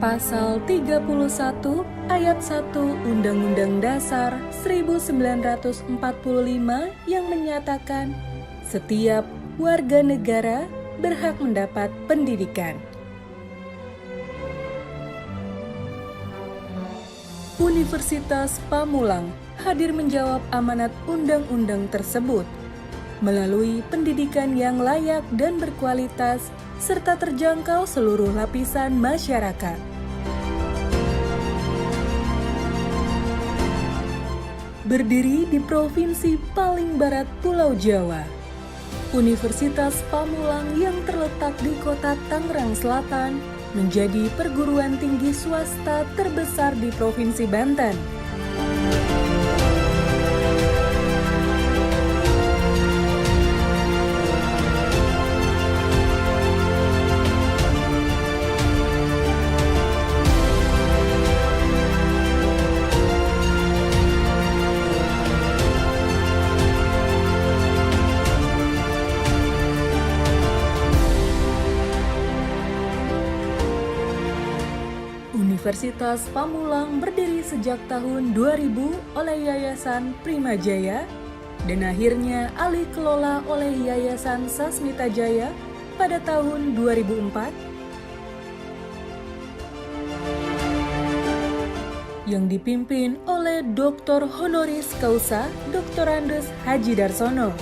Pasal 31 Ayat 1 Undang-Undang Dasar 1945 yang menyatakan setiap warga negara berhak mendapat pendidikan. Universitas Pamulang hadir menjawab amanat undang-undang tersebut melalui pendidikan yang layak dan berkualitas serta terjangkau seluruh lapisan masyarakat. Berdiri di provinsi paling barat Pulau Jawa, Universitas Pamulang yang terletak di kota Tangerang Selatan menjadi perguruan tinggi swasta terbesar di Provinsi Banten. Universitas Pamulang berdiri sejak tahun 2000 oleh Yayasan Primajaya dan akhirnya alih kelola oleh Yayasan Sasmita Jaya pada tahun 2004 yang dipimpin oleh Dr. Honoris Causa Dr. Andes Haji Darsono.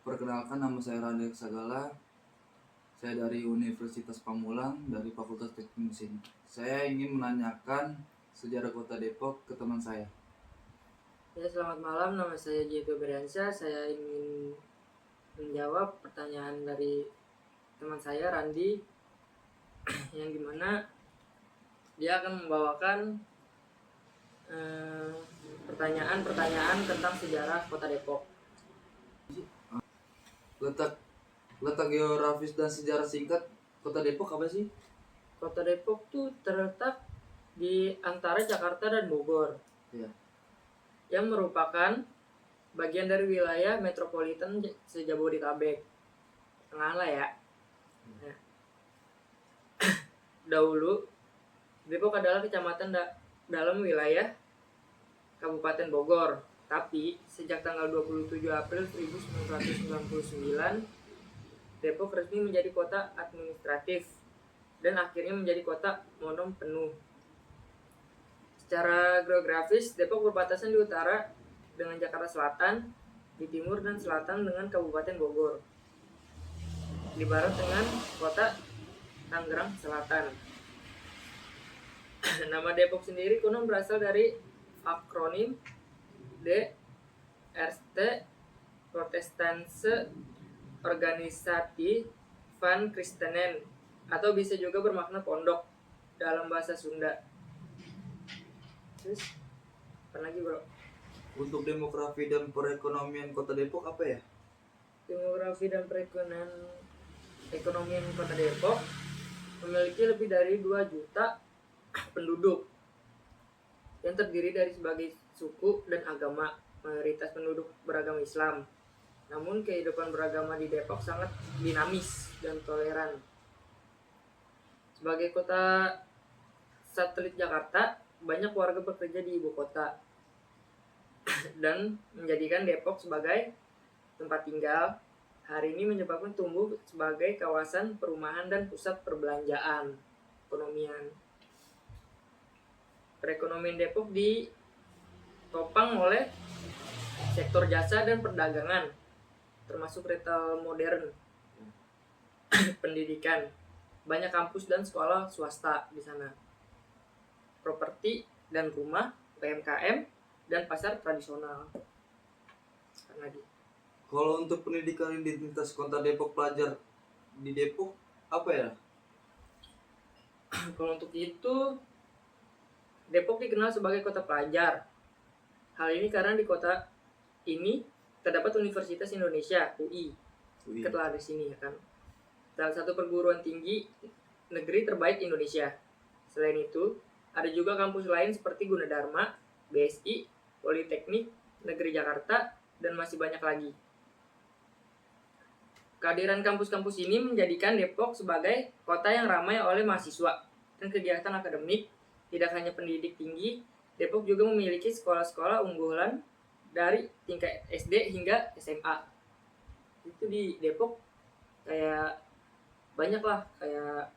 Perkenalkan, nama saya Randi Sagala. Saya dari Universitas Pamulang dari Fakultas Teknik Mesin. Saya ingin menanyakan sejarah Kota Depok ke teman saya. Ya, selamat malam. Nama saya Jeko Berdiansyah. Saya ingin menjawab pertanyaan dari teman saya Randi yang dimana dia akan membawakan pertanyaan-pertanyaan tentang sejarah Kota Depok. Letak geografis dan sejarah singkat Kota Depok apa sih? Kota Depok tuh terletak di antara Jakarta dan Bogor, Ya. yang merupakan bagian dari wilayah metropolitan se-Jabodetabek. Tengah lah ya. Nah, dahulu Depok adalah kecamatan dalam wilayah Kabupaten Bogor, tapi sejak tanggal 27 April 1999 Depok resmi menjadi kota administratif dan akhirnya menjadi kota monom penuh. Secara geografis, Depok berbatasan di utara dengan Jakarta Selatan, di timur dan selatan dengan Kabupaten Bogor, di barat dengan kota Tangerang Selatan. Nama Depok sendiri konon berasal dari akronim De Eerste Protestantse Organisatie van Christenen, atau bisa juga bermakna pondok dalam bahasa Sunda. Terus apa lagi, bro? Untuk demografi dan perekonomian Kota Depok apa ya? Demografi dan perekonomian Kota Depok memiliki lebih dari 2 juta penduduk yang terdiri dari sebagai suku dan agama. Mayoritas penduduk beragama Islam. Namun kehidupan beragama di Depok sangat dinamis dan toleran. Sebagai kota satelit Jakarta, banyak warga bekerja di ibu kota dan menjadikan Depok sebagai tempat tinggal. Hari ini menyebabkan tumbuh sebagai kawasan perumahan dan pusat perbelanjaan, perekonomian Depok ditopang oleh sektor jasa dan perdagangan, termasuk retail modern, pendidikan, banyak kampus dan sekolah swasta di sana, properti dan rumah, UMKM, dan pasar tradisional. Lagi. Kalau untuk pendidikan identitas Kota Depok, pelajar di Depok apa ya? Kalau untuk itu Depok dikenal sebagai kota pelajar. Hal ini karena di kota ini terdapat Universitas Indonesia (UI) ketelah di sini ya kan. Salah satu perguruan tinggi negeri terbaik Indonesia. Selain itu, ada juga kampus lain seperti Gunadarma, BSI, Politeknik Negeri Jakarta, dan masih banyak lagi. Kehadiran kampus-kampus ini menjadikan Depok sebagai kota yang ramai oleh mahasiswa dan kegiatan akademik. Tidak hanya pendidik tinggi, Depok juga memiliki sekolah-sekolah unggulan dari tingkat SD hingga SMA. Itu di Depok kayak banyak lah, kayak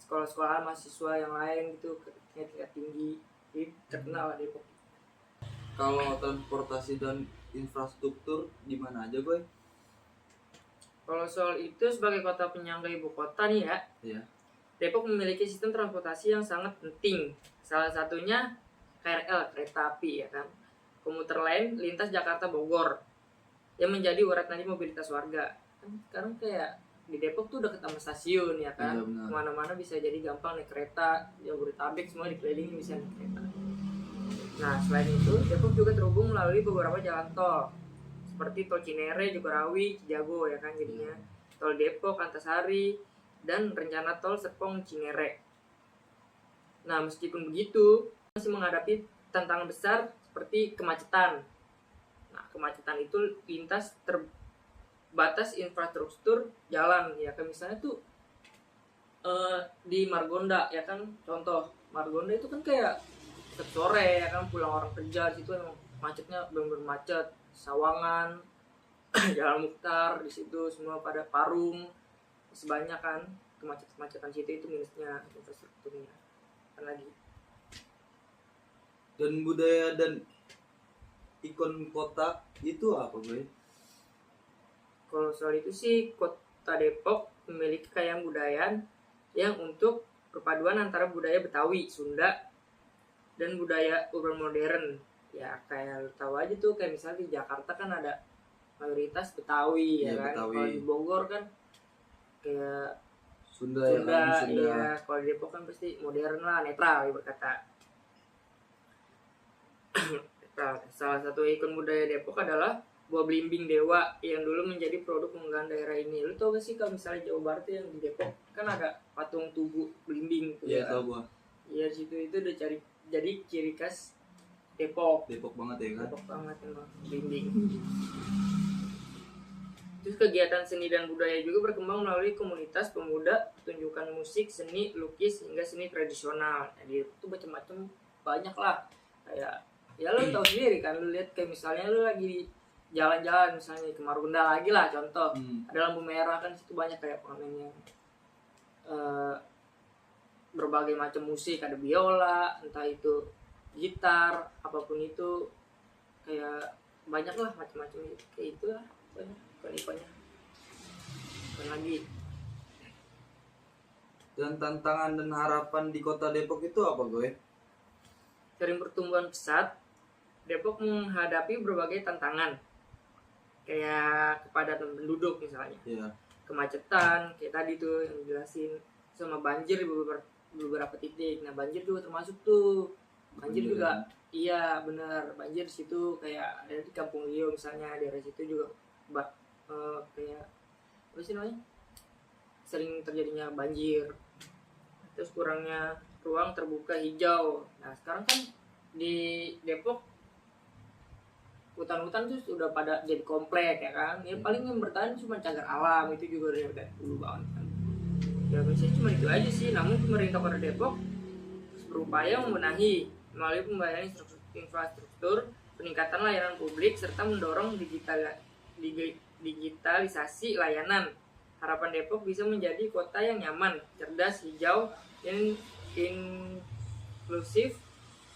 sekolah-sekolah mahasiswa yang lain gitu, tingkat tinggi. Jadi terkenal lah Depok. Kalau transportasi dan infrastruktur di mana aja gue? Kalau soal itu, sebagai kota penyangga ibu kota nih ya, Iya. Depok memiliki sistem transportasi yang sangat penting. Salah satunya KRL, kereta api ya kan. Komuter lain lintas Jakarta Bogor yang menjadi urat nadi mobilitas warga. Kan sekarang kayak di Depok tuh deket sama stasiun ya kan. Iya, benar. Kemana-mana bisa jadi gampang naik kereta. Jabodetabek semua dikelilingi bisa naik kereta. Nah selain itu, Depok juga terhubung melalui beberapa jalan tol seperti tol Cinere, Jagorawi, Cijago ya kan jadinya. Tol Depok, Antasari, dan rencana tol Serpong Cinere. Nah, meskipun begitu, masih menghadapi tantangan besar seperti kemacetan. Nah, kemacetan itu lintas terbatas infrastruktur jalan ya kan, misalnya tuh di Margonda ya kan, contoh Margonda itu kan kayak sore ya kan, pulang orang kerja di situ emang macetnya benar-benar macet. Sawangan, Jalan Mukhtar di situ semua pada Parung, sebanyak kan. Kemacetan situ itu minusnya infrastrukturnya. Kan lagi. Dan budaya dan ikon kota itu apa gue? Kalau soal itu sih, kota Depok memiliki kekayaan budaya yang untuk perpaduan antara budaya Betawi, Sunda, dan budaya urban modern. Ya kayak lu tahu aja tuh, kayak misalnya di Jakarta kan ada mayoritas Betawi ya kan. Betawi. Kalau di Bogor kan kayak Sunda ya kan, Sunda. iya. Kalau di Depok kan pasti modern lah, netral ya berkata. Salah satu ikon budaya Depok adalah buah belimbing dewa yang dulu menjadi produk unggahan daerah ini. Lu tau gak sih kalau misalnya Jawa Barat yang di Depok kan ada patung tugu belimbing tuh Iya, ya. tau gua. Iya, situ itu udah jadi ciri khas Depok. Depok banget ya kan. Depok banget emang belimbing. Terus kegiatan seni dan budaya juga berkembang melalui komunitas pemuda, pertunjukan musik, seni, lukis, hingga seni tradisional. Jadi itu macam-macam banyak lah. Kayak ya lo tau sendiri kan, lu lihat kayak misalnya lu lagi jalan-jalan misalnya ke Margonda lagi lah contoh, ada lampu merah kan, situ banyak kayak pengamen yang berbagai macam musik, ada biola, entah itu gitar, apapun itu, kayak banyak lah macam-macam gitu. Kayak itulah banyak ikon-ikonnya. Dan lagi Dan tantangan dan harapan di kota Depok itu apa gue? sering pertumbuhan pesat, Depok menghadapi berbagai tantangan kayak kepadatan penduduk misalnya, Iya. kemacetan kayak tadi tuh yang dijelasin, sama banjir di beberapa titik. Nah banjir juga termasuk tuh, banjir juga iya benar, banjir di situ kayak ada di Kampung Rio misalnya, daerah situ juga kayak apa sih namanya, sering terjadinya banjir. Terus kurangnya ruang terbuka hijau. Nah sekarang kan di Depok hutan-hutan tuh sudah pada jadi komplek ya kan. Ya paling yang bertahan cuma cagar alam, itu juga udah dulu banget kan. Ya biasanya cuma itu aja sih. Namun pemerintah Kota Depok berupaya membenahi melalui pembayaran infrastruktur, peningkatan layanan publik, serta mendorong digitalisasi layanan. Harapan Depok bisa menjadi kota yang nyaman, cerdas, hijau, dan inklusif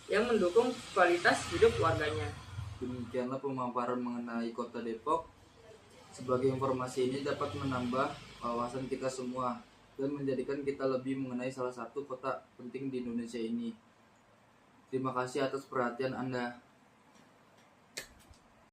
yang mendukung kualitas hidup warganya. Demikianlah pemaparan mengenai kota Depok. Sebagai informasi ini dapat menambah wawasan kita semua dan menjadikan kita lebih mengenai salah satu kota penting di Indonesia ini. Terima kasih atas perhatian Anda.